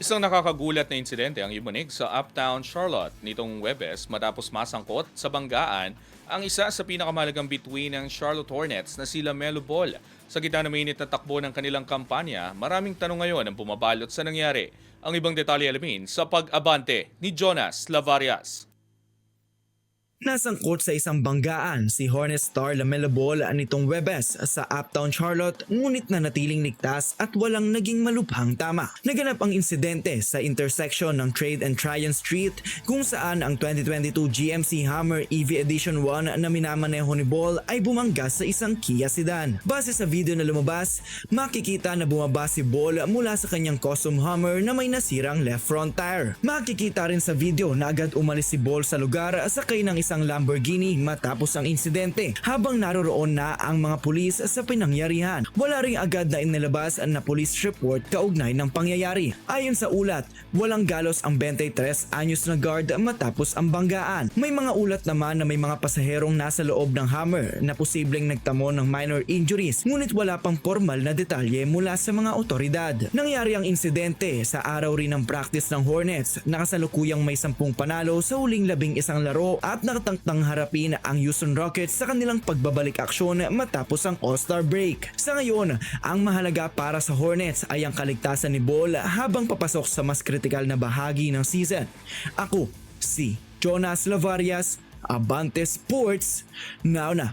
Isang nakakagulat na insidente ang ibunig sa Uptown Charlotte nitong Webes matapos masangkot sa banggaan ang isa sa pinakamahalagang bituin ng Charlotte Hornets na sila Melo Ball. Sa gitna ng mainit na takbo ng kanilang kampanya, maraming tanong ngayon ang bumabalot sa nangyari. Ang ibang detalye alamin sa pag-abante ni Jonas Lavarias. Nasangkot sa isang banggaan si Hornets star LaMelo Ball nitong Webes sa Uptown Charlotte ngunit nanatiling ligtas at walang naging malubhang tama. Naganap ang insidente sa intersection ng Trade and Tryon Street kung saan ang 2022 GMC Hummer EV Edition 1 na minamaneho ni Ball ay bumangga sa isang Kia sedan. Base sa video na lumabas, makikita na bumaba si Ball mula sa kanyang custom Hummer na may nasirang left front tire. Makikita rin sa video na agad umalis si Ball sa lugar sakay ng isang Lamborghini matapos ang insidente habang naroroon na ang mga pulis sa pinangyarihan. Wala ring agad na inilabas na police report kaugnay ng pangyayari. Ayon sa ulat, walang galos ang 23 anyos na guard matapos ang banggaan. May mga ulat naman na may mga pasaherong nasa loob ng Hummer na posibleng nagtamo ng minor injuries ngunit wala pang formal na detalye mula sa mga otoridad. Nangyari ang insidente sa araw rin ng practice ng Hornets na kasalukuyang may 10 panalo sa huling 11 laro at nakatangtang harapin ang Houston Rockets sa kanilang pagbabalik aksyon matapos ang All-Star break. Sa ngayon, ang mahalaga para sa Hornets ay ang kaligtasan ni Ball habang papasok sa mas kritikal na bahagi ng season. Ako, si Jonas Lavarias, Abante Sports, now na.